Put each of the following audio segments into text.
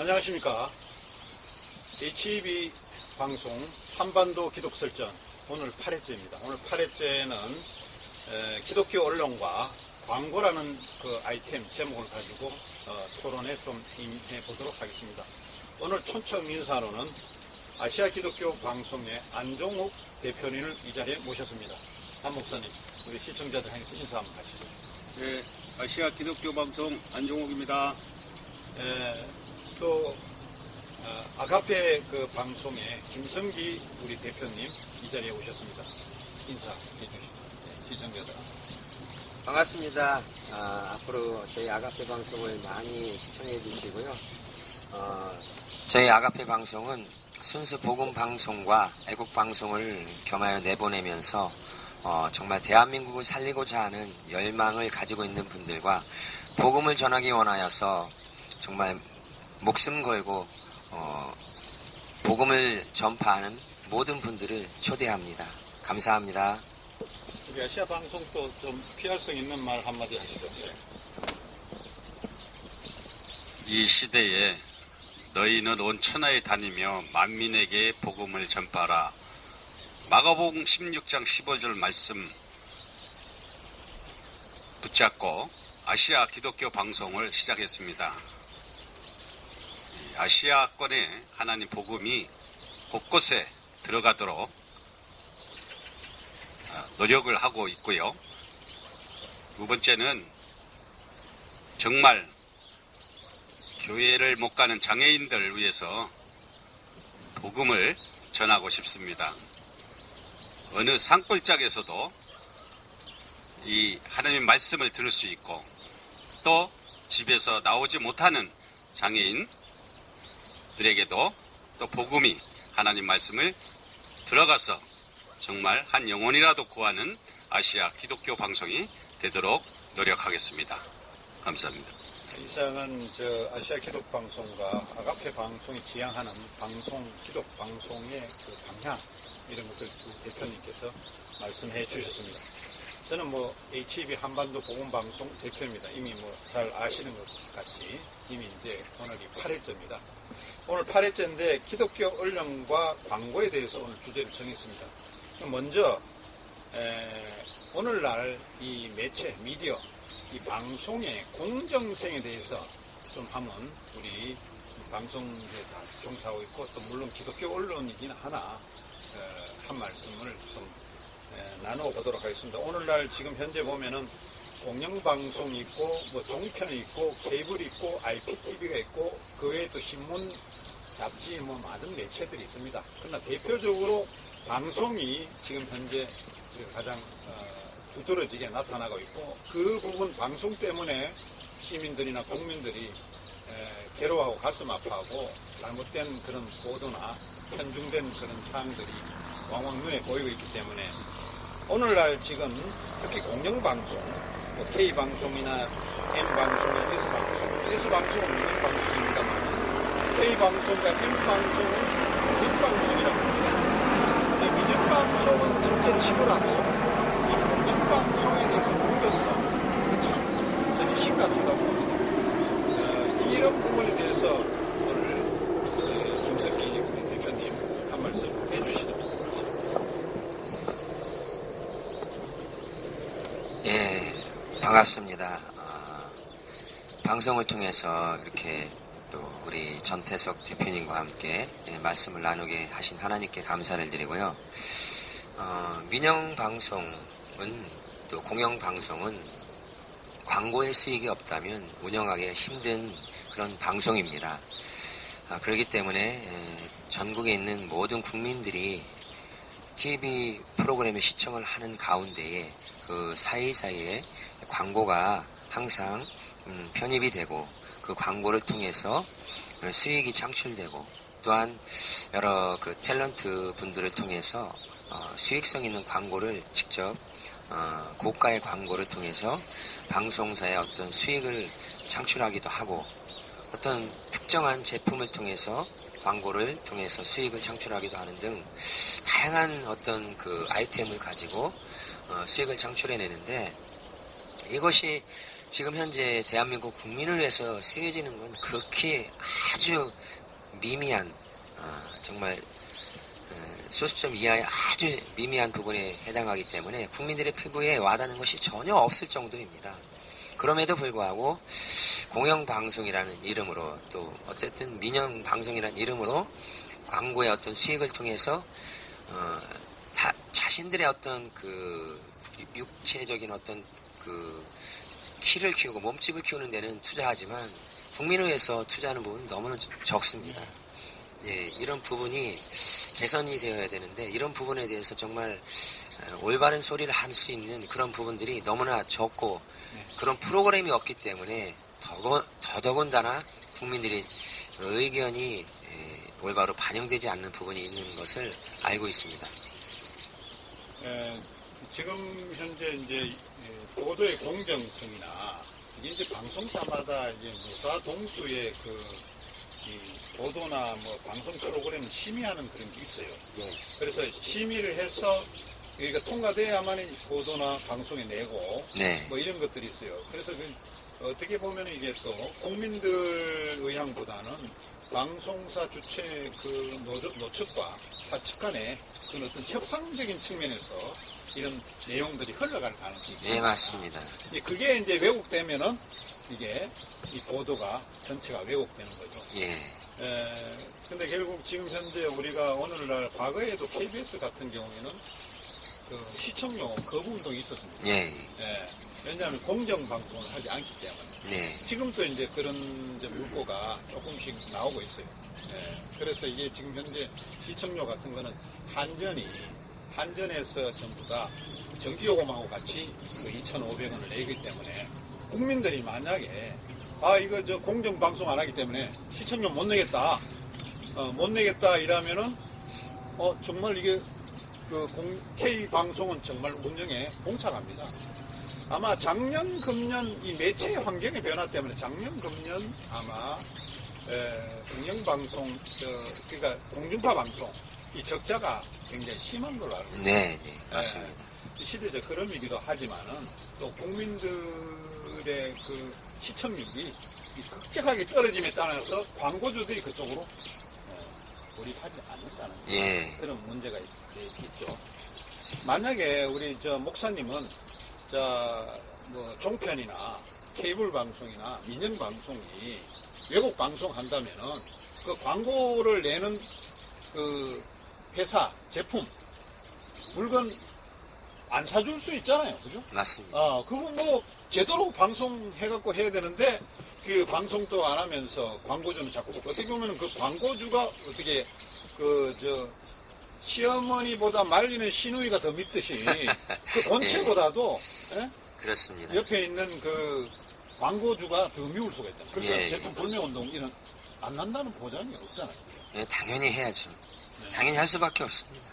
안녕하십니까. HEB 방송 한반도 기독설전 오늘 8회째입니다. 오늘 8회째는 기독교 언론과 광고라는 그 아이템 제목을 가지고 토론에 좀 임해 보도록 하겠습니다. 오늘 촌청 인사로는 아시아 기독교 방송의 안종욱 대표님을 이 자리에 모셨습니다. 안 목사님, 우리 시청자들 향해서 인사 한번 하시죠. 네, 아시아 기독교 방송 안종욱입니다. 또 아가페 그 방송의 김성기 우리 대표님 이 자리에 오셨습니다. 인사해 주시죠. 네, 시청자들. 반갑습니다. 앞으로 저희 아가페 방송을 많이 시청해 주시고요. 저희 아가페 방송은 순수 복음 방송과 애국 방송을 겸하여 내보내면서 정말 대한민국을 살리고자 하는 열망을 가지고 있는 분들과 복음을 전하기 원하여서 정말 목숨 걸고 복음을 전파하는 모든 분들을 초대합니다. 감사합니다. 우리 아시아 방송도 좀 피할성 있는 말 한마디 하시죠. 네. 이 시대에 너희는 온 천하에 다니며 만민에게 복음을 전파하라. 마가복음 16장 15절 말씀 붙잡고 아시아 기독교 방송을 시작했습니다. 아시아권의 하나님 복음이 곳곳에 들어가도록 노력을 하고 있고요. 두 번째는 정말 교회를 못 가는 장애인들을 위해서 복음을 전하고 싶습니다. 어느 산골짜기에서도 이 하나님 말씀을 들을 수 있고 또 집에서 나오지 못하는 장애인들에게도 또 복음이 하나님 말씀을 들어가서 정말 한 영혼이라도 구하는 아시아 기독교 방송이 되도록 노력하겠습니다. 감사합니다. 이상은 아시아 기독 방송과 아가페 방송이 지향하는 방송, 기독 방송의 그 방향 이런 것을 두 대표님께서 말씀해 주셨습니다. 저는 HEB 한반도 복음 방송 대표입니다. 이미 잘 아시는 것 같이 이미 이제 오늘이 8회째입니다. 오늘 8회째인데 기독교 언론과 광고에 대해서 오늘 주제를 정했습니다. 먼저 오늘날 이 매체, 미디어, 이 방송의 공정성에 대해서 좀 한번 우리 방송에 다 종사하고 있고 또 물론 기독교 언론이긴 하나 한 말씀을 좀 나누어 보도록 하겠습니다. 오늘날 지금 현재 보면은 공영방송이 있고 종편이 있고 케이블이 있고 IPTV가 있고 그 외에 또 신문, 잡지 많은 매체들이 있습니다. 그러나 대표적으로 방송이 지금 현재 가장 두드러지게 나타나고 있고 그 부분 방송 때문에 시민들이나 국민들이 괴로워하고 가슴 아파하고 잘못된 그런 보도나 편중된 그런 사항들이 왕왕 눈에 보이고 있기 때문에 오늘날 지금 특히 공영방송, K방송이나 M방송이나 S방송, S방송은 민영방송입니다만 K방송과 M방송은 민방송이라고 합니다. 민영방송은 둘째 치고라도 이 공영방송에 대해서 공정성, 참 저는 심각하다고 봅니다. 이런 부분에 대해서 오늘 김석기 우리 대표님 한 말씀 해주시죠. 예, 반갑습니다. 방송을 통해서 이렇게 또 우리 전태석 대표님과 함께 말씀을 나누게 하신 하나님께 감사를 드리고요. 민영방송은 또 공영방송은 광고의 수익이 없다면 운영하기 힘든 그런 방송입니다. 그렇기 때문에 전국에 있는 모든 국민들이 TV 프로그램을 시청을 하는 가운데에 그 사이사이에 광고가 항상 편입이 되고 그 광고를 통해서 수익이 창출되고 또한 여러 그 탤런트 분들을 통해서 수익성 있는 광고를 직접 고가의 광고를 통해서 방송사의 어떤 수익을 창출하기도 하고 어떤 특정한 제품을 통해서 광고를 통해서 수익을 창출하기도 하는 등 다양한 어떤 그 아이템을 가지고 수익을 창출해내는데 이것이 지금 현재 대한민국 국민을 위해서 쓰여지는 건 극히 아주 미미한, 정말 소수점 이하의 아주 미미한 부분에 해당하기 때문에 국민들의 피부에 와닿는 것이 전혀 없을 정도입니다. 그럼에도 불구하고 공영방송이라는 이름으로, 또 어쨌든 민영방송이라는 이름으로 광고의 어떤 수익을 통해서 자신들의 어떤 그 육체적인 어떤 그 키를 키우고 몸집을 키우는 데는 투자하지만 국민을 위해서 투자하는 부분은 너무나 적습니다. 예, 이런 부분이 개선이 되어야 되는데, 이런 부분에 대해서 정말 올바른 소리를 할 수 있는 그런 부분들이 너무나 적고, 그런 프로그램이 없기 때문에 더더군다나 국민들의 의견이 올바로 반영되지 않는 부분이 있는 것을 알고 있습니다. 지금 현재 이제 보도의 공정성이나 이제 방송사마다 이제 무사 동수의 이 보도나 뭐 방송 프로그램을 심의하는 그런 게 있어요. 네. 그래서 심의를 해서 여기가 통과돼야만 보도나 방송에 내고 네. 뭐 이런 것들이 있어요. 그래서 어떻게 보면 이게 또 국민들 의향보다는 방송사 주체 노측과 사측 간의 그런 어떤 협상적인 측면에서 이런 내용들이 흘러갈 가능성이 있습니다. 네, 맞습니다. 그게 이제 왜곡되면은 이게 이 보도가 전체가 왜곡되는 거죠. 예. 근데 결국 지금 현재 우리가 오늘날 과거에도 KBS 같은 경우에는 그 시청료 거부 운동이 있었습니다. 예. 왜냐하면 공정방송을 하지 않기 때문에. 네. 지금도 이제 그런 이제 물꼬가 조금씩 나오고 있어요. 그래서 이게 지금 현재 시청료 같은 거는 한전에서 전부 다 전기요금하고 같이 그 2,500원을 내기 때문에 국민들이 만약에 이거 저 공정방송 안 하기 때문에 시청료 못 내겠다 이러면은 정말 이게 K방송은 정말 운영에 봉착합니다. 아마 작년 금년 이 매체의 환경의 변화 때문에 작년 금년 아마 공영방송 그러니까 공중파 방송 이 적자가 굉장히 심한 걸로 알고 있습니다. 네, 네, 맞습니다. 시대적 흐름이기도 하지만은 또 국민들의 그 시청률이 급격하게 떨어짐에 따라서 광고주들이 그쪽으로 몰입하지 않는다는 예. 그런 문제가 있죠. 만약에 우리 목사님은 뭐 종편이나 케이블 방송이나 민영 방송이 외국 방송 한다면은 그 광고를 내는 그 회사 제품 물건 안 사줄 수 있잖아요, 그죠? 맞습니다. 그거 뭐 제대로 방송해갖고 해야 되는데 그 방송도 안 하면서 광고주는 자꾸 어떻게 보면은 그 광고주가 어떻게 시어머니보다 말리는 시누이가 더 밉듯이 그 본체보다도 그렇습니다. 옆에 있는 그 광고주가 더 미울 수가 있잖아요. 그래서 예, 제품 불매운동 이런 안 난다는 보장이 없잖아요. 예, 당연히 해야죠. 네. 당연히 할 수밖에 없습니다.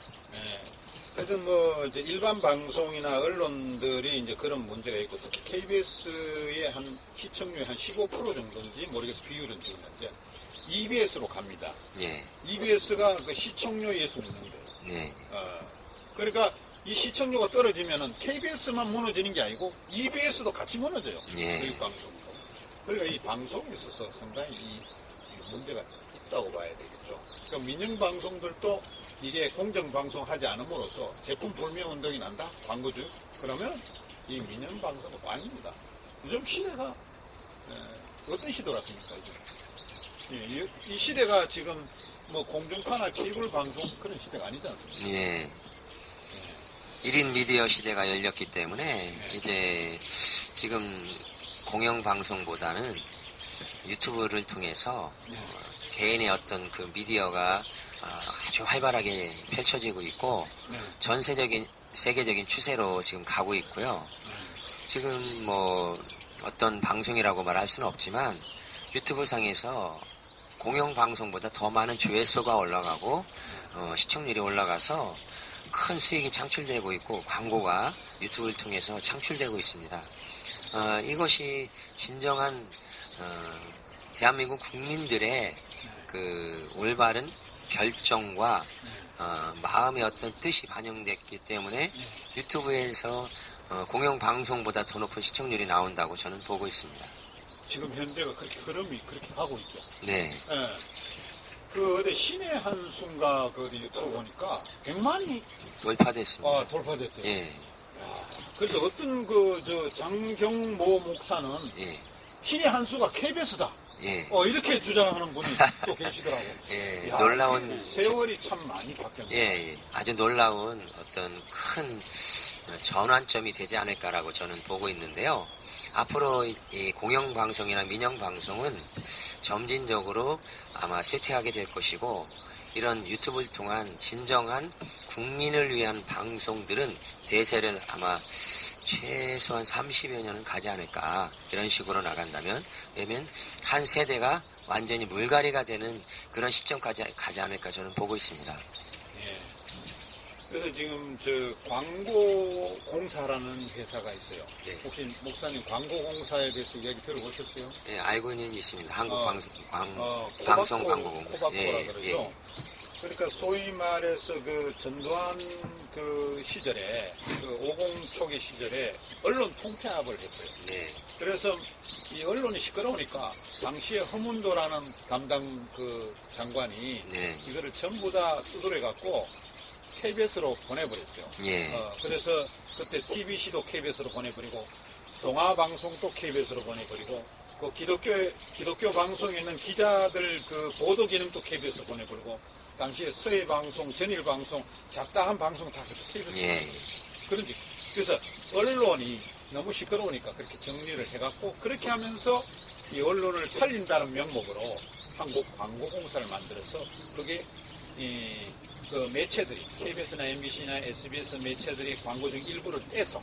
하여튼 뭐 이제 일반 방송이나 언론들이 이제 그런 문제가 있고 특히 KBS의 한 시청률 한 15% 정도인지 모르겠어 비율은 지금 현재 EBS로 갑니다. 예. EBS가 그 시청료에 숨는 거예요. 네. 그러니까 이 시청료가 떨어지면은 KBS만 무너지는 게 아니고 EBS도 같이 무너져요. 예. 교육 방송도. 그러니까 이 방송에 있어서 상당히 이 문제가 있다고 봐야 되겠죠. 그러니까 민영 방송들도 이게 공정 방송 하지 않음으로써 제품 불매 운동이 난다? 광고주? 그러면 이 민영 방송은 아닙니다. 요즘 시대가 어떤 시대라습니까? 이 시대가 지금 뭐 공중파나 케이블 방송 그런 시대가 아니지 않습니까? 예. 1인 미디어 시대가 열렸기 때문에 이제 지금 공영방송보다는 유튜브를 통해서 개인의 어떤 그 미디어가 아주 활발하게 펼쳐지고 있고 세계적인 추세로 지금 가고 있고요. 지금 뭐 어떤 방송이라고 말할 수는 없지만 유튜브 상에서 공영방송보다 더 많은 조회수가 올라가고 시청률이 올라가서 큰 수익이 창출되고 있고 광고가 유튜브를 통해서 창출되고 있습니다. 이것이 진정한 대한민국 국민들의 그 올바른 결정과 마음의 어떤 뜻이 반영됐기 때문에 유튜브에서 공영방송보다 더 높은 시청률이 나온다고 저는 보고 있습니다. 지금 현재가 그렇게 흐름이 그렇게 가고 있죠. 네. 예. 그 어디 신의 한순가 그 어디 유튜브 보니까 100만이 돌파됐습니다. 돌파됐대요. 예. 그래서 어떤 그 저 장경모 목사는 예. 신의 한수가 KBS다. 예. 이렇게 주장하는 분이 또 계시더라고. 예. 야, 놀라운 세월이 참 많이 바뀌었네. 예. 아주 놀라운 어떤 큰 전환점이 되지 않을까라고 저는 보고 있는데요. 앞으로 이 공영방송이나 민영방송은 점진적으로 아마 쇠퇴하게 될 것이고, 이런 유튜브를 통한 진정한 국민을 위한 방송들은 대세를 아마 최소한 30여 년은 가지 않을까, 이런 식으로 나간다면, 왜냐면 한 세대가 완전히 물갈이가 되는 그런 시점까지 가지 않을까 저는 보고 있습니다. 예. 그래서 지금 저 광고공사라는 회사가 있어요. 네. 혹시 목사님 광고공사에 대해서 이야기 들어보셨어요? 예, 알고는 있습니다. 한국 방송 광고공. 코바코라 예, 그러죠. 예. 그러니까 소위 말해서 그 전두환 그 시절에 그 50 초기 시절에 언론 통폐합을 했어요. 네. 그래서 이 언론이 시끄러우니까 당시에 허문도라는 담당 그 장관이 네. 이거를 전부 다 두드려 갖고 KBS로 보내버렸어요. 예. 그래서 그때 TBC도 KBS로 보내버리고 동아방송도 KBS로 보내버리고 그 기독교 방송에 있는 기자들 그 보도 기능도 KBS로 보내버리고 당시에 서해방송, 전일방송, 잡다한 방송 다 KBS로 예. 그런지 그래서 언론이 너무 시끄러우니까 그렇게 정리를 해갖고 그렇게 하면서 이 언론을 살린다는 명목으로 한국광고공사를 만들어서 그게 그 매체들이 KBS나 MBC나 SBS 매체들이 광고 중 일부를 떼서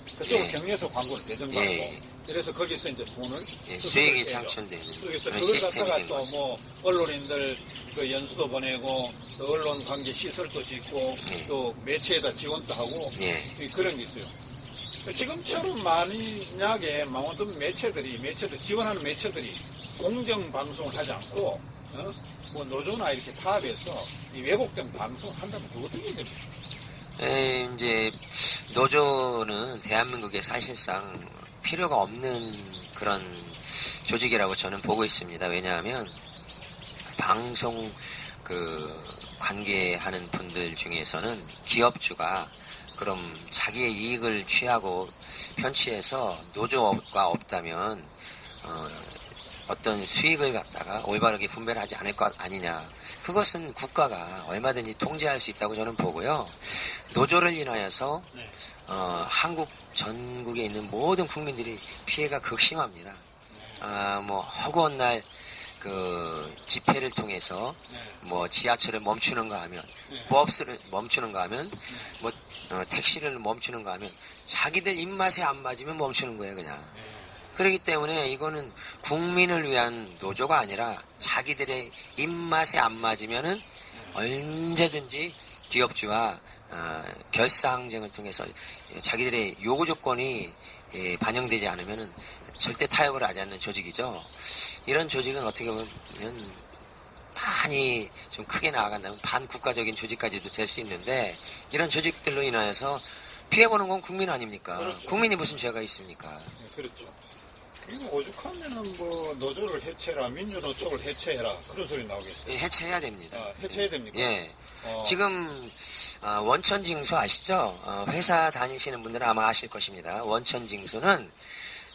그쪽으로 예. 경려서 광고를 내정하고 예. 그래서 거기서 이제 돈을 수익이 창출되는 그래서 그런 그걸 시스템이 갖다가 된 또 거죠. 뭐 언론인들 그 연수도 보내고 또 언론 관계 시설도 짓고 예. 또 매체에다 지원도 하고 예. 그런 게 있어요. 지금처럼 만약에 모든 매체들 지원하는 매체들이 공정 방송을 하지 않고 뭐 노조나 이렇게 타협해서 이 왜곡된 방송을 한다면 어떻게 됩니까? 이제 노조는 대한민국에 사실상 필요가 없는 그런 조직이라고 저는 보고 있습니다. 왜냐하면 방송 그 관계하는 분들 중에서는 기업주가 그럼 자기의 이익을 취하고 편취해서 노조가 없다면 어떤 수익을 갖다가 올바르게 분배를 하지 않을 것 아니냐. 그것은 국가가 얼마든지 통제할 수 있다고 저는 보고요. 노조를 인하여서 네. 한국 전국에 있는 모든 국민들이 피해가 극심합니다. 뭐 허구한 날 그 집회를 통해서 뭐 지하철을 멈추는가 하면 버스를 멈추는가 하면 뭐 택시를 멈추는가 하면 자기들 입맛에 안 맞으면 멈추는 거예요, 그냥. 그렇기 때문에 이거는 국민을 위한 노조가 아니라 자기들의 입맛에 안 맞으면은 언제든지 기업주와 결사항쟁을 통해서 자기들의 요구 조건이 반영되지 않으면은 절대 타협을 하지 않는 조직이죠. 이런 조직은 어떻게 보면 많이 좀 크게 나아간다면 반국가적인 조직까지도 될 수 있는데 이런 조직들로 인하여서 피해보는 건 국민 아닙니까? 그렇죠. 국민이 무슨 죄가 있습니까? 네, 그렇죠. 이거 오죽하면은 뭐 노조를 해체해라, 민주노총을 해체해라 그런 소리 나오겠어요. 해체해야 됩니다. 해체해야 됩니까? 예. 지금 원천징수 아시죠? 회사 다니시는 분들은 아마 아실 것입니다. 원천징수는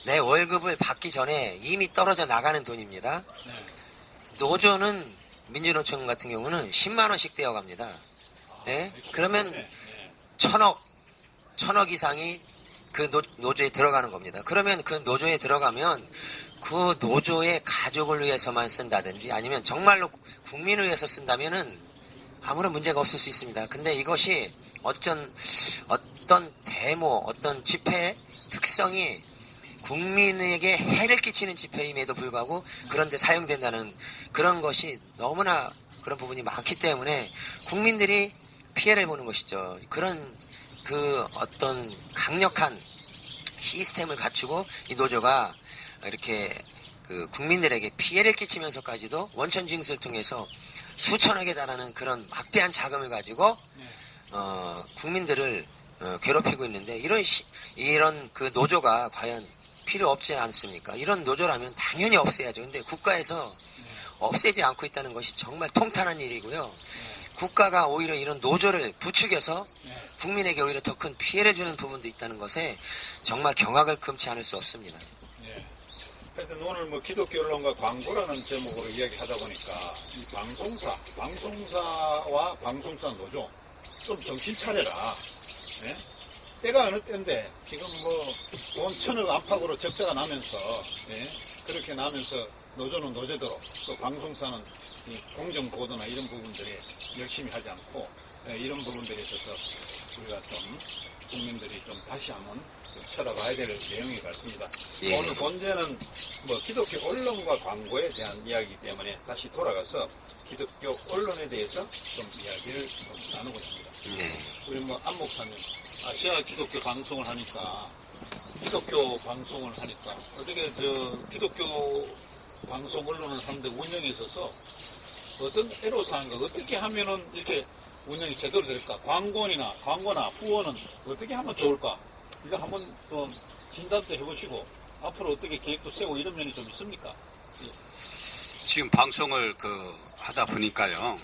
내 월급을 받기 전에 이미 떨어져 나가는 돈입니다. 네. 노조는 민주노총 같은 경우는 10만 원씩 떼어갑니다. 예? 그러면 네. 천억 이상이 그 노조에 들어가는 겁니다. 그러면 그 노조에 들어가면 그 노조의 가족을 위해서만 쓴다든지 아니면 정말로 국민을 위해서 쓴다면은 아무런 문제가 없을 수 있습니다. 근데 이것이 어떤 데모, 어떤 집회의 특성이 국민에게 해를 끼치는 집회임에도 불구하고 그런데 사용된다는 그런 것이 너무나 그런 부분이 많기 때문에 국민들이 피해를 보는 것이죠. 그런 그 어떤 강력한 시스템을 갖추고 이 노조가 이렇게 그 국민들에게 피해를 끼치면서까지도 원천징수를 통해서 수천억에 달하는 그런 막대한 자금을 가지고 국민들을 괴롭히고 있는데 이런 그 노조가 과연 필요 없지 않습니까? 이런 노조라면 당연히 없애야죠. 근데 국가에서 없애지 않고 있다는 것이 정말 통탄한 일이고요. 국가가 오히려 이런 노조를 부추겨서 국민에게 오히려 더 큰 피해를 주는 부분도 있다는 것에 정말 경악을 금치 않을 수 없습니다. 예. 하여튼 오늘 뭐 기독교 언론과 광고라는 제목으로 이야기하다 보니까 이 방송사와 방송사 노조 좀 정신 차려라. 예? 때가 어느 때인데 지금 뭐 돈 1,000억 안팎으로 적자가 나면서 예? 그렇게 나면서 노조는 노조대로 또 방송사는 이 공정 보도나 이런 부분들이 열심히 하지 않고 이런 부분들에 있어서 우리가 좀 국민들이 좀 다시 한번 쳐다봐야 될 내용인 것 같습니다. 예. 오늘 본제는 뭐 기독교 언론과 광고에 대한 이야기이기 때문에 다시 돌아가서 기독교 언론에 대해서 좀 이야기를 좀 나누고 있습니다. 네. 우리 뭐 안 목사님 아시아 기독교 방송을 하니까 어떻게 기독교 방송 언론을 하는데 운영에 있어서 어떤 애로사항과 어떻게 하면은 이렇게 운영이 제대로 될까? 광고나 후원은 어떻게 하면 좋을까? 이거 한번 또 진단도 해보시고 앞으로 어떻게 계획도 세우고 이런 면이 좀 있습니까? 지금 방송을 하다 보니까요.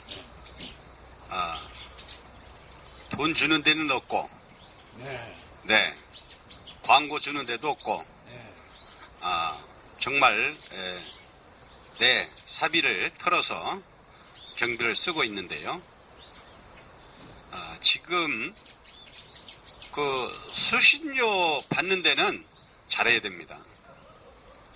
돈 주는 데는 없고, 네. 광고 주는 데도 없고, 네. 정말 내 사비를 털어서 경비를 쓰고 있는데요. 지금 수신료 받는 데는 잘해야 됩니다.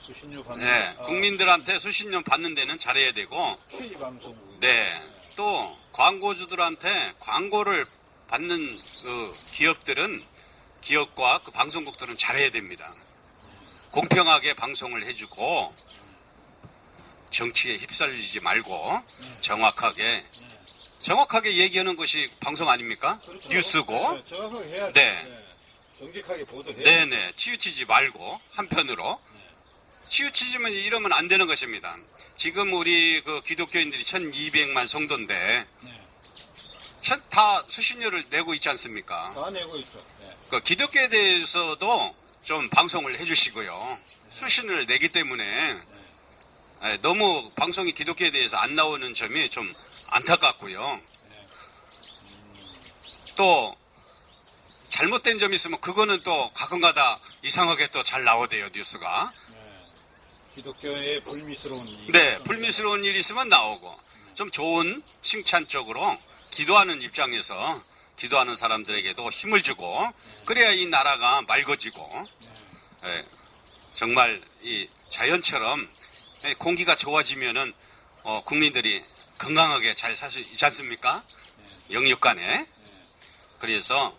수신료 받는 네, 국민들한테 수신료 받는 데는 잘해야 되고, K방송국. 네, 또 광고주들한테 광고를 받는 기업과 그 방송국들은 잘해야 됩니다. 공평하게 방송을 해주고 정치에 휩쓸리지 말고 정확하게 얘기하는 것이 방송 아닙니까? 그렇죠. 뉴스고. 네, 정확하게 해야죠. 네. 정직하게 보도해야 네네, 치우치지 말고 한편으로 치우치지면 이러면 안 되는 것입니다. 지금 우리 기독교인들이 1,200만 성도인데 다 수신료를 내고 있지 않습니까? 다 내고 있죠. 네. 기독교에 대해서도 좀 방송을 해주시고요. 수신료를 내기 때문에 너무 방송이 기독교에 대해서 안 나오는 점이 좀 안타깝고요. 또 잘못된 점이 있으면 그거는 또 가끔가다 이상하게 또 잘 나오대요, 뉴스가. 기독교의 불미스러운 일. 네, 불미스러운 일이 있으면 나오고 좀 좋은 칭찬적으로 기도하는 입장에서 기도하는 사람들에게도 힘을 주고 그래야 이 나라가 맑아지고 정말 이 자연처럼 공기가 좋아지면은 국민들이 건강하게 잘 살 수 있지 않습니까? 영육간에. 그래서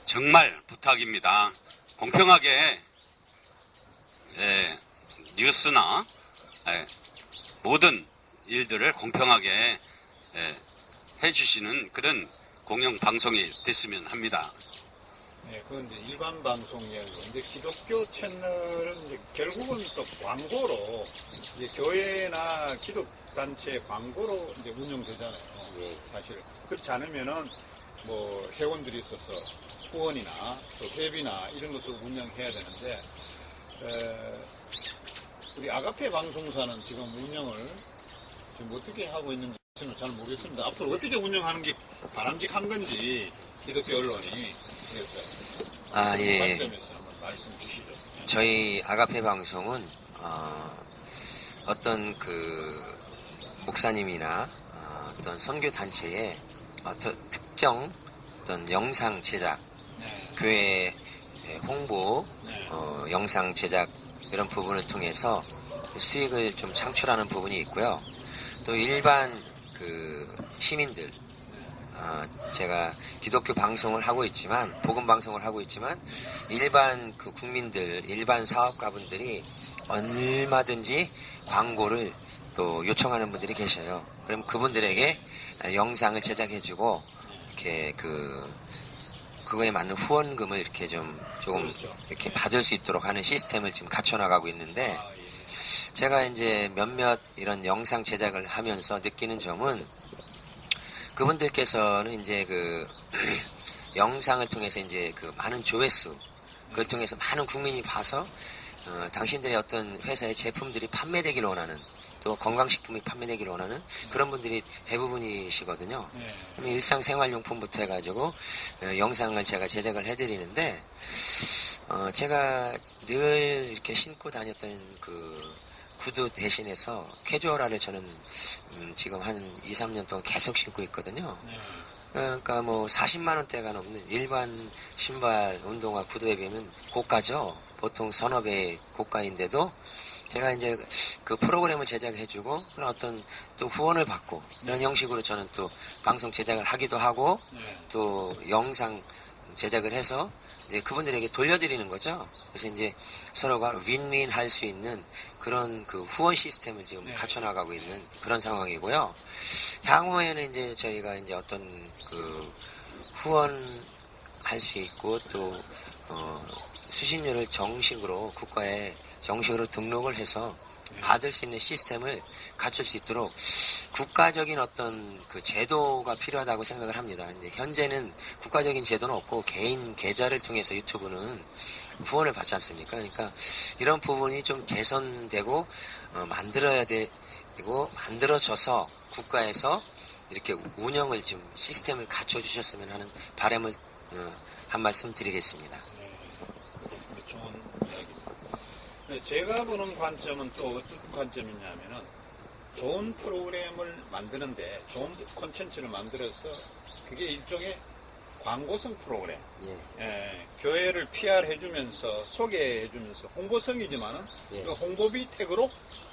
정말 부탁입니다. 공평하게 뉴스나 모든 일들을 공평하게 해주시는 그런 공영방송이 됐으면 합니다. 네, 그건 이제 일반 방송 이야기고, 이제 기독교 채널은 이제 결국은 또 광고로, 이제 교회나 기독단체 광고로 이제 운영되잖아요. 사실. 그렇지 않으면은, 뭐, 회원들이 있어서 후원이나 또 회비나 이런 것을 운영해야 되는데, 우리 아가페 방송사는 지금 운영을 지금 어떻게 하고 있는지 저는 잘 모르겠습니다. 앞으로 어떻게 운영하는 게 바람직한 건지 기독교 언론이 예. 관점에서 한번 말씀 주시죠. 저희 아가페 방송은 어떤 목사님이나 어떤 선교 단체의 특정 어떤 영상 제작, 교회 홍보, 영상 제작 이런 부분을 통해서 수익을 좀 창출하는 부분이 있고요. 또 일반 시민들, 제가 기독교 방송을 하고 있지만, 복음 방송을 하고 있지만, 일반 국민들, 일반 사업가분들이 얼마든지 광고를 또 요청하는 분들이 계셔요. 그럼 그분들에게 영상을 제작해주고, 이렇게 그거에 맞는 후원금을 이렇게 조금 이렇게 받을 수 있도록 하는 시스템을 지금 갖춰나가고 있는데, 제가 이제 몇몇 이런 영상 제작을 하면서 느끼는 점은 그분들께서는 이제 영상을 통해서 이제 그 많은 조회수, 그걸 통해서 많은 국민이 봐서 당신들의 어떤 회사의 제품들이 판매되기를 원하는, 또 건강식품이 판매되기를 원하는 그런 분들이 대부분이시거든요. 그럼 일상생활용품부터 해가지고 영상을 제가 제작을 해드리는데, 제가 늘 이렇게 신고 다녔던 그 구두 대신해서 캐주얼화를 저는 지금 한 2, 3년 동안 계속 신고 있거든요. 그러니까 뭐 40만 원대가 넘는 일반 신발, 운동화, 구두에 비하면 고가죠. 보통 서너 배의 고가인데도 제가 이제 그 프로그램을 제작해주고 그런 어떤 또 후원을 받고 이런 형식으로 저는 또 방송 제작을 하기도 하고 또 영상 제작을 해서 이제 그분들에게 돌려드리는 거죠. 그래서 이제 서로가 윈윈 할 수 있는 그런 그 후원 시스템을 지금 갖춰나가고 있는 그런 상황이고요. 향후에는 이제 저희가 이제 어떤 그 후원할 수 있고 또 수신료를 정식으로 국가에 정식으로 등록을 해서 받을 수 있는 시스템을 갖출 수 있도록 국가적인 어떤 그 제도가 필요하다고 생각을 합니다. 근데 현재는 국가적인 제도는 없고 개인 계좌를 통해서 유튜브는 후원을 받지 않습니까? 그러니까 이런 부분이 좀 개선되고 만들어야 되고 만들어져서 국가에서 이렇게 운영을 좀 시스템을 갖춰 주셨으면 하는 바람을 한 말씀 드리겠습니다. 좋은 이야기입니다. 제가 보는 관점은 또 어떤 관점이냐면은 좋은 프로그램을 만드는데 좋은 콘텐츠를 만들어서 그게 일종의 광고성 프로그램. 교회를 PR 해주면서 소개해주면서 홍보성이지만은 그 홍보비 태그로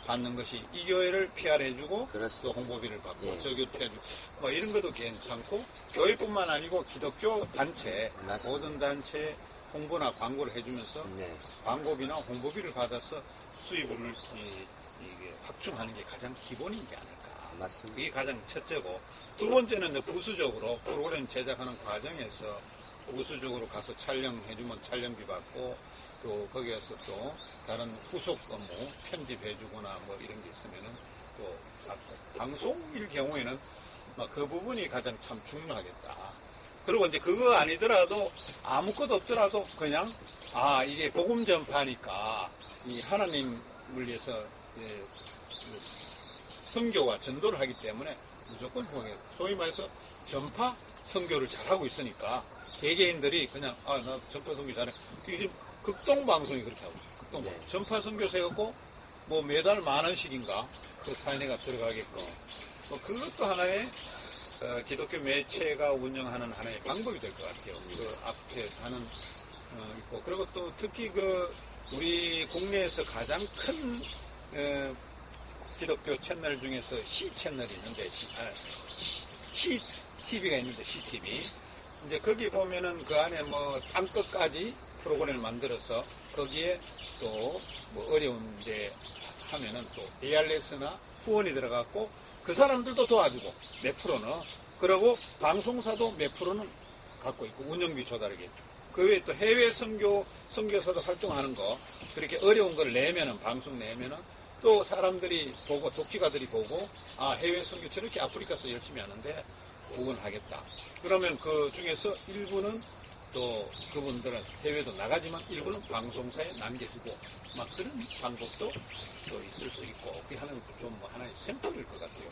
받는 것이 이 교회를 PR 해주고 또 홍보비를 받고 저 교회 해주고 뭐 이런 것도 괜찮고 교회뿐만 아니고 기독교 단체 모든 단체 홍보나 광고를 해주면서 광고비나 홍보비를 받아서 수입을 이게 확충하는 게 가장 기본이지 않을까. 맞습니다. 그게 가장 첫째고, 두 번째는 이제 부수적으로 프로그램 제작하는 과정에서 부수적으로 가서 촬영해주면 촬영비 받고 또 거기에서 또 다른 후속 업무 편집해주거나 뭐 이런 게 있으면은 또 받고, 방송일 경우에는 막 그 부분이 가장 참 중요하겠다. 그리고 이제 그거 아니더라도 아무것도 없더라도 그냥 이게 복음 전파니까 이 하나님을 위해서 선교와 전도를 하기 때문에 무조건 소위 말해서 전파 선교를 잘하고 있으니까 개개인들이 그냥 나 전파 선교 잘해. 이게 극동방송이 그렇게 하고 있어요. 극동방송. 전파 선교 세웠고 뭐 매달 10,000원씩인가 그 사인회가 들어가게끔 뭐 그것도 하나의 기독교 매체가 운영하는 하나의 방법이 될 것 같아요. 그 앞에 하는 있고, 그리고 또 특히 그 우리 국내에서 가장 큰 기독교 채널 중에서 시 채널이 있는데 시 TV가 있는데 시 TV 이제 거기 보면은 그 안에 뭐 땅끝까지 프로그램을 만들어서 거기에 또 뭐 어려운데 하면은 또 ARS나 후원이 들어갔고 그 사람들도 도와주고 몇 프로는 그리고 방송사도 몇 프로는 갖고 있고 운영비 조달하게 그 외에 또 해외 선교사도 활동하는 거 그렇게 어려운 걸 내면은 방송 내면은 또 사람들이 보고 독지가들이 보고 해외 선교 저렇게 아프리카에서 열심히 하는데 후원하겠다. 그러면 그 중에서 일부는 또 그분들은 해외도 나가지만 일부는 방송사에 남겨주고 막 그런 방법도 또 있을 수 있고 그게 하는 좀 뭐 하나의 샘플일 것 같아요.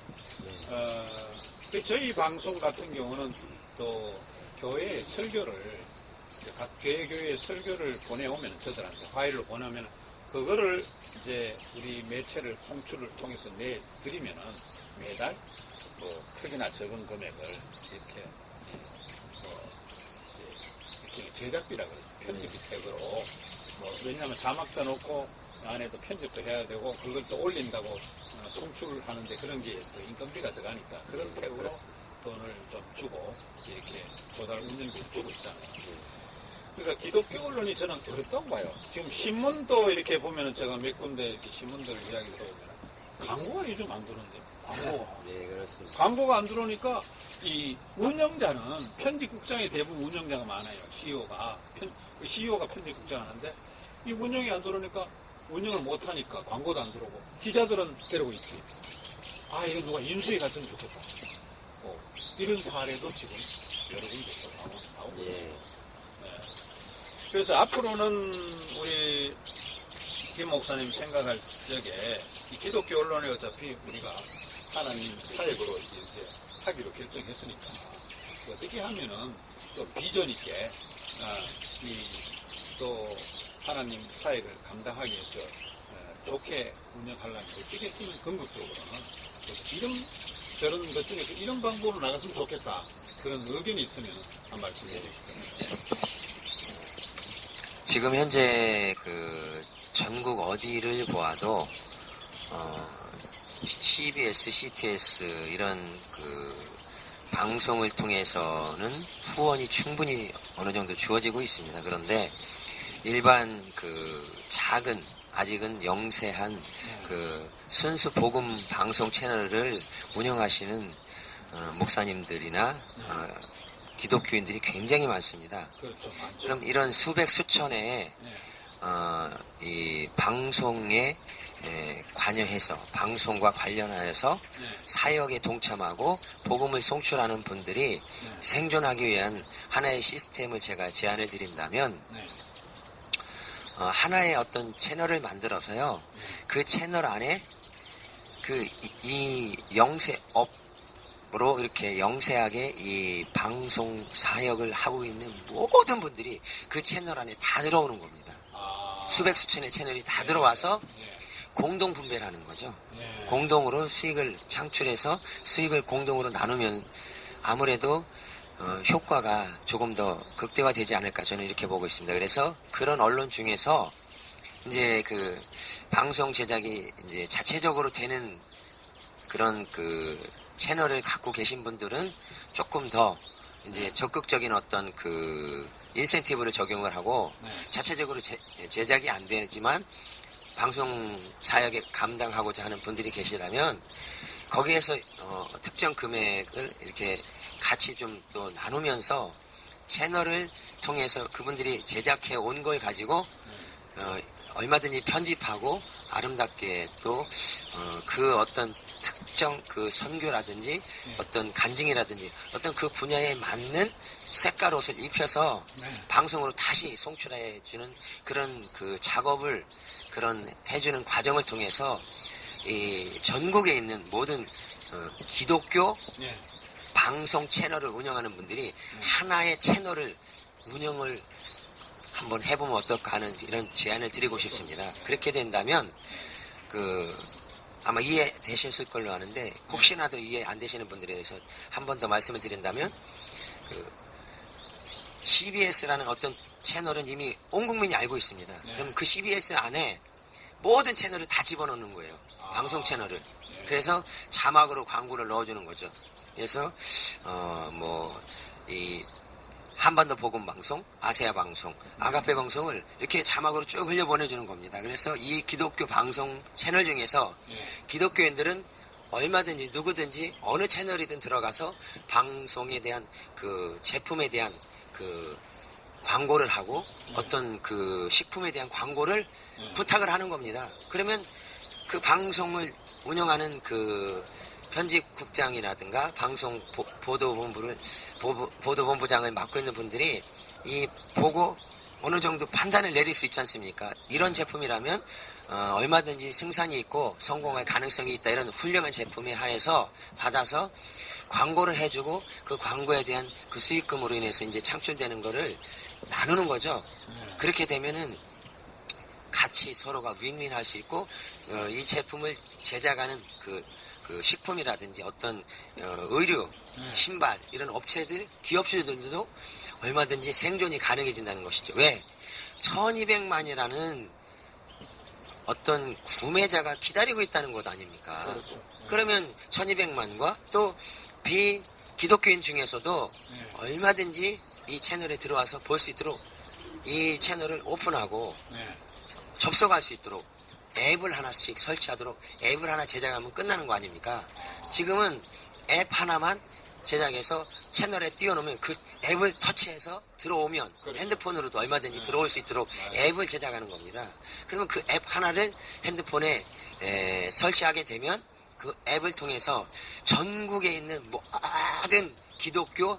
저희 방송 같은 경우는 또 교회 설교를 각 교회에 설교를 보내오면 저들한테 파일을 보내오면 그거를 이제 우리 매체를 송출을 통해서 내드리면은 매달 뭐 크기나 적은 금액을 이렇게 이렇게 제작비라 그러죠. 편집비 태그로 뭐 왜냐하면 자막도 넣고 안에도 편집도 해야 되고 그걸 또 올린다고 송출하는데 그런 게 또 인건비가 들어가니까 그런 태그로 돈을 좀 주고 이렇게 조달 운영비를 주고 있잖아요. 그러니까 기독교 언론이 저는 어렵다고 봐요. 지금 신문도 이렇게 보면은 제가 몇 군데 이렇게 신문들 이야기 들어보면 광고가 요즘 안 들어오는데 광고가. 네, 그렇습니다. 광고가 안 들어오니까 이 운영자는 편집국장이 대부분 운영자가 많아요. CEO가 편집국장 하는데 이 운영이 안 들어오니까 운영을 못 하니까 광고도 안 들어오고 기자들은 데리고 있지. 이거 누가 인수해 갔으면 좋겠다. 이런 사례도 지금 여러 군데서 나오고 예. 네. 그래서 앞으로는 우리 김 목사님 생각할 적에 이 기독교 언론에 어차피 우리가 하나님 사역으로 이제 하기로 결정했으니까 어떻게 하면은 또 비전 있게 또 하나님 사역을 감당하기 위해서 좋게 운영하려면 어떻게 했으면 궁극적으로는 이런 저런 것 중에서 이런 방법으로 나갔으면 좋겠다 그런 의견이 있으면 한 말씀 해주시죠. 지금 현재 그 전국 어디를 보아도 CBS, CTS 이런 그 방송을 통해서는 후원이 충분히 어느 정도 주어지고 있습니다. 그런데 일반 그 작은 아직은 영세한 그 순수 복음 방송 채널을 운영하시는 목사님들이나 기독교인들이 굉장히 많습니다. 그렇죠, 많죠. 그럼 이런 수백 수천의 이 방송에 관여해서 방송과 관련하여서 사역에 동참하고 복음을 송출하는 분들이 생존하기 위한 하나의 시스템을 제가 제안을 드린다면 하나의 어떤 채널을 만들어서요. 그 채널 안에 이 영세업으로 이렇게 영세하게 이 방송 사역을 하고 있는 모든 분들이 그 채널 안에 다 들어오는 겁니다. 수백 수천의 채널이 다 들어와서 공동 분배를 하는 거죠. 공동으로 수익을 창출해서 수익을 공동으로 나누면 아무래도 효과가 조금 더 극대화되지 않을까 저는 이렇게 보고 있습니다. 그래서 그런 언론 중에서 이제 그 방송 제작이 이제 자체적으로 되는 그런 그 채널을 갖고 계신 분들은 조금 더 이제 적극적인 어떤 그 인센티브를 적용을 하고 자체적으로 제작이 안 되지만 방송 사역에 감당하고자 하는 분들이 계시다면 거기에서 특정 금액을 이렇게 같이 좀 또 나누면서 채널을 통해서 그분들이 제작해 온 걸 가지고 얼마든지 편집하고 아름답게 또 그 어떤 특정 그 선교라든지 어떤 간증이라든지 어떤 그 분야에 맞는 색깔 옷을 입혀서 방송으로 다시 송출해 주는 그런 그 작업을 그런 해주는 과정을 통해서 이 전국에 있는 모든 기독교 방송 채널을 운영하는 분들이 하나의 채널을 운영을 한번 해보면 어떨까 하는 이런 제안을 드리고 싶습니다. 그렇게 된다면 아마 이해되셨을 걸로 아는데 혹시나도 이해 안 되시는 분들에 대해서 한 번 더 말씀을 드린다면 CBS라는 어떤 채널은 이미 온 국민이 알고 있습니다. 그럼 그 CBS 안에 모든 채널을 다 집어넣는 거예요. 방송 채널을. 그래서 자막으로 광고를 넣어주는 거죠. 그래서 이 한반도 복음 방송, 아세아 방송, 아가페 방송을 이렇게 자막으로 쭉 흘려 보내주는 겁니다. 그래서 이 기독교 방송 채널 중에서 기독교인들은 얼마든지 누구든지 어느 채널이든 들어가서 방송에 대한 그 제품에 대한 그 광고를 하고 어떤 그 식품에 대한 광고를 부탁을 하는 겁니다. 그러면 그 방송을 운영하는 그 편집국장이라든가 방송 보도본부장을 맡고 있는 분들이 이 보고 어느 정도 판단을 내릴 수 있지 않습니까? 이런 제품이라면 얼마든지 생산이 있고 성공할 가능성이 있다 이런 훌륭한 제품에 한해서 받아서 광고를 해주고 그 광고에 대한 그 수익금으로 인해서 이제 창출되는 거를 나누는 거죠. 그렇게 되면은 같이 서로가 윈윈 할 수 있고 이 제품을 제작하는 그 식품이라든지 어떤 의류, 신발 이런 업체들, 기업주들도 얼마든지 생존이 가능해진다는 것이죠. 왜? 1200만이라는 어떤 구매자가 기다리고 있다는 것 아닙니까? 그렇죠. 그러면 1200만과 또 비기독교인 중에서도 얼마든지 이 채널에 들어와서 볼 수 있도록 이 채널을 오픈하고 접속할 수 있도록 앱을 하나씩 설치하도록 앱을 하나 제작하면 끝나는 거 아닙니까? 지금은 앱 하나만 제작해서 채널에 띄워놓으면 그 앱을 터치해서 들어오면 그렇죠. 핸드폰으로도 얼마든지 들어올 수 있도록 앱을 제작하는 겁니다. 그러면 그 앱 하나를 핸드폰에 설치하게 되면 그 앱을 통해서 전국에 있는 모든 기독교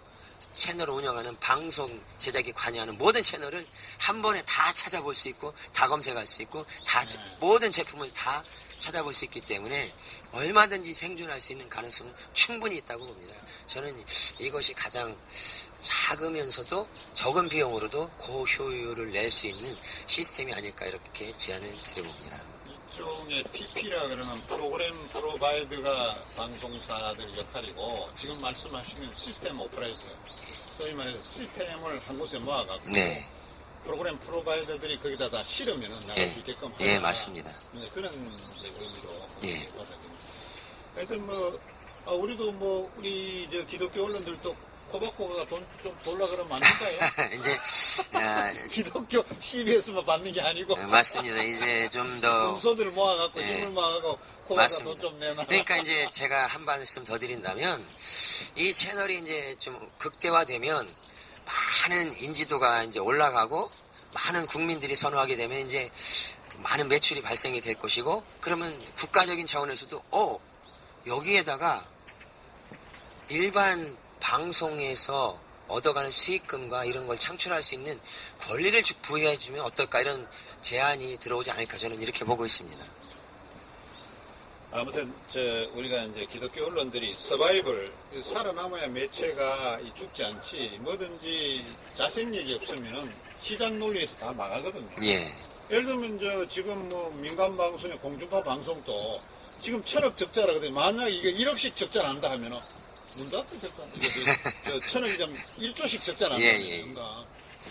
채널을 운영하는 방송 제작에 관여하는 모든 채널을 한 번에 다 찾아볼 수 있고 다 검색할 수 있고 다 모든 제품을 다 찾아볼 수 있기 때문에 얼마든지 생존할 수 있는 가능성은 충분히 있다고 봅니다. 저는 이것이 가장 작으면서도 적은 비용으로도 고효율을 낼 수 있는 시스템이 아닐까 이렇게 제안을 드려봅니다. 이쪽에 PP라 그러면 프로그램 프로바이더가 방송사들 역할이고 지금 말씀하시는 시스템 오퍼레이터 소위 말해서 시스템을 한 곳에 모아갖고 네. 프로그램 프로바이더들이 거기다 다 실으면 나갈 예. 수 있게끔 예, 하나. 맞습니다. 네, 그런 이제 의미로 예. 받아들입니다. 하여튼 우리도 우리 저 기독교 언론들도 코바코가 돈 좀 벌라 그러면 안 될까요? 이제 기독교 CBS만 받는 게 아니고 맞습니다. 이제 좀 더 군소들 모아갖고 예. 힘을 모아갖고 코바가 맞습니다. 돈 좀 내놔. 그러니까 이제 제가 한 말씀 더 드린다면 이 채널이 이제 좀 극대화되면 많은 인지도가 이제 올라가고 많은 국민들이 선호하게 되면 이제 많은 매출이 발생이 될 것이고 그러면 국가적인 차원에서도 여기에다가 일반 방송에서 얻어가는 수익금과 이런 걸 창출할 수 있는 권리를 부여해주면 어떨까 이런 제안이 들어오지 않을까 저는 이렇게 보고 있습니다. 아무튼 우리가 이제 기독교 언론들이 서바이벌 살아남아야 매체가 죽지 않지 뭐든지 자생력이 없으면은 시장 논리에서 다 망하거든요. 예. 예를 들면 지금 민간 방송의 공중파 방송도 지금 1,000억 적자라거든요. 만약 이게 1억씩 적자 난다 하면은 문 닫아야 될 거 아니에요. 1,000억이면 1조씩 적자 난다 하면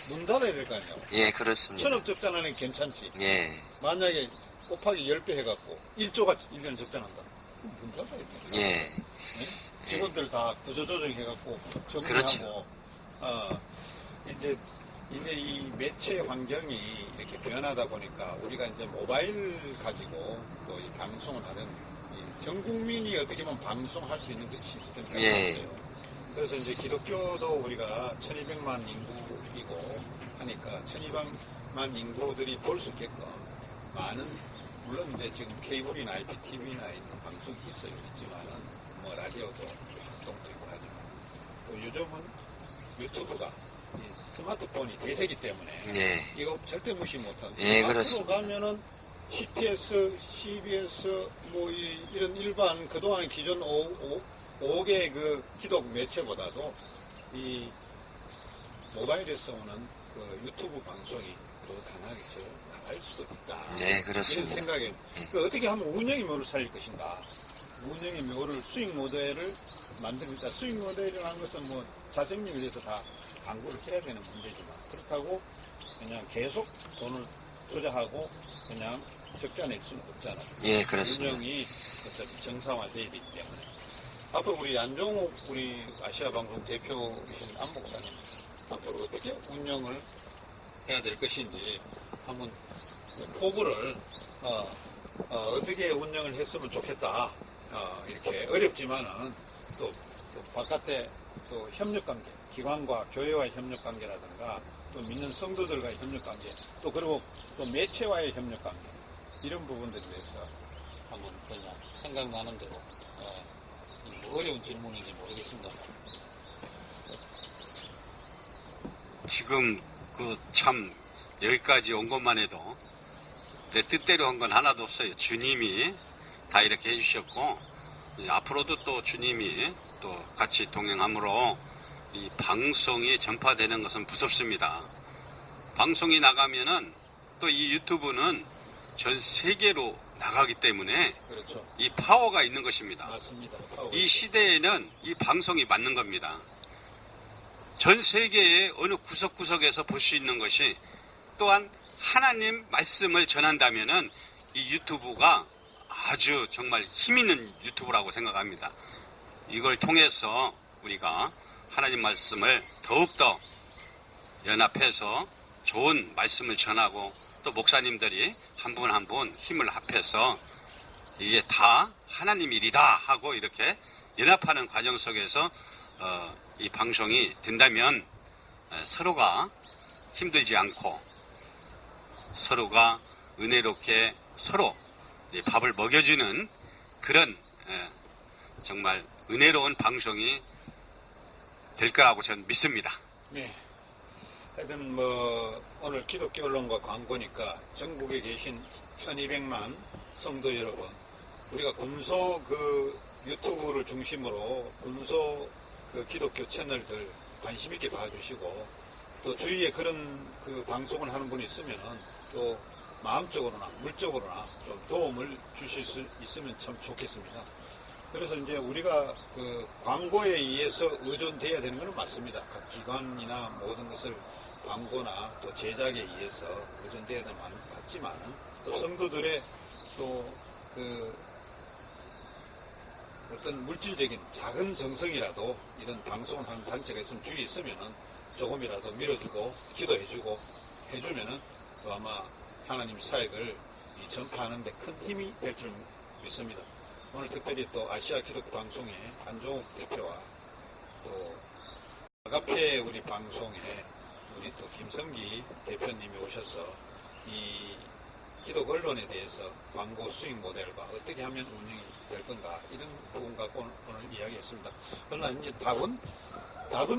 문 닫아야 될 거 아니에요. 예, 그렇습니다. 1,000억 적자 나는 괜찮지. 예. 만약에 곱하기 10배 해갖고 1조가 1년 적자 난다. 문 닫아야 돼. 예. 네? 직원들 다 구조조정 해갖고 정리하고 그렇죠. 이제 이 매체 환경이 이렇게 변하다 보니까 우리가 이제 모바일 가지고 또 이 방송을 하는 전 국민이 어떻게 보면 방송할 수 있는 그 시스템이 있어요. 그래서 이제 기독교도 우리가 1200만 인구이고 하니까 1200만 인구들이 볼 수 있게끔 많은 물론 이제 지금 케이블이나 IPTV나 있는 방송이 있지만은 라디오도 활동도 있고 하지만 또 요즘은 유튜브가 이 스마트폰이 대세기 때문에 이거 절대 무시 못한다. 앞으로 가면은 CTS, CBS 이런 일반 그동안 기존 5개 그 기독 매체보다도 이 모바일에서 오는 그 유튜브 방송이 더 강하게 나갈 수도 있다. 네, 그렇습니다. 이런 생각에 어떻게 하면 운영의 묘를 살릴 것인가. 운영의 묘를 수익 모델을 만듭니다. 수익 모델이라는 것은 자생력을 위해서 다 강구를 해야 되는 문제지만 그렇다고 그냥 계속 돈을 투자하고 그냥 적자 낼 수는 없잖아요. 예, 그렇습니다. 운영이 어차피 정상화되어야 되기 때문에 앞으로 우리 안종욱 우리 아시아 방송 대표이신 안 목사님 앞으로 어떻게 운영을 해야 될 것인지 한번 포부를 어떻게 운영을 했으면 좋겠다. 이렇게 어렵지만은 또 바깥에 또 협력관계, 기관과 교회와의 협력관계라든가 또 믿는 성도들과의 협력관계, 또 그리고 또 매체와의 협력관계 이런 부분들에 대해서 한번 그냥 생각나는 대로 어려운 질문인지 모르겠습니다. 지금 참 여기까지 온 것만 해도 내 뜻대로 한 건 하나도 없어요. 주님이 다 이렇게 해주셨고 앞으로도 또 주님이 또 같이 동행함으로 이 방송이 전파되는 것은 무섭습니다. 방송이 나가면은 또 이 유튜브는 전 세계로 나가기 때문에 그렇죠. 이 파워가 있는 것입니다. 맞습니다. 이 시대에는 이 방송이 맞는 겁니다. 전 세계의 어느 구석구석에서 볼 수 있는 것이 또한 하나님 말씀을 전한다면은 이 유튜브가 아주 정말 힘있는 유튜브라고 생각합니다. 이걸 통해서 우리가 하나님 말씀을 더욱더 연합해서 좋은 말씀을 전하고 또 목사님들이 한 분 한 분 힘을 합해서 이게 다 하나님 일이다 하고 이렇게 연합하는 과정 속에서 이 방송이 된다면 서로가 힘들지 않고 서로가 은혜롭게 서로 밥을 먹여주는 그런 정말 은혜로운 방송이 될 거라고 저는 믿습니다. 네. 하여튼 뭐 오늘 기독교 언론과 광고니까 전국에 계신 1200만 성도 여러분, 우리가 금소 그 유튜브를 중심으로 금소 그 기독교 채널들 관심 있게 봐주시고, 또 주위에 그런 그 방송을 하는 분이 있으면은 또 마음적으로나 물적으로나 좀 도움을 주실 수 있으면 참 좋겠습니다. 그래서 이제 우리가 그 광고에 의해서 의존돼야 되는 것은 맞습니다. 각 기관이나 모든 것을 광고나 또 제작에 의해서 의존돼야 되는 건 맞지만은, 또 성도들의 또 그 어떤 물질적인 작은 정성이라도 이런 방송을 하는 단체가 있으면 주위에 있으면은 조금이라도 밀어주고 기도해주고 해주면은 또 아마 하나님 사역을 이 전파하는 데 큰 힘이 될 줄 믿습니다. 오늘 특별히 또 아시아 기독교 방송의 안종욱 대표와 또 아가페 우리 방송에 우리 또 김성기 대표님이 오셔서 이 기독 언론에 대해서 광고 수익 모델과 어떻게 하면 운영이 될 건가, 이런 부분 갖고 오늘 이야기했습니다. 그러나 이제 답은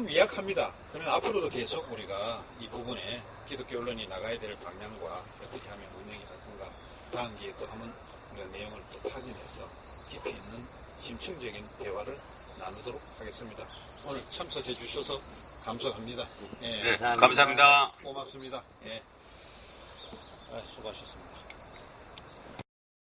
미약합니다. 그러나 앞으로도 계속 우리가 이 부분에 기독교 언론이 나가야 될 방향과 어떻게 하면 운영이 될 건가, 다음 기회에 또 한번 우리가 내용을 또 확인해서 깊이 있는 심층적인 대화를 나누도록 하겠습니다. 오늘 참석해 주셔서 감사합니다. 예, 네, 감사합니다. 고맙습니다. 예, 수고하셨습니다.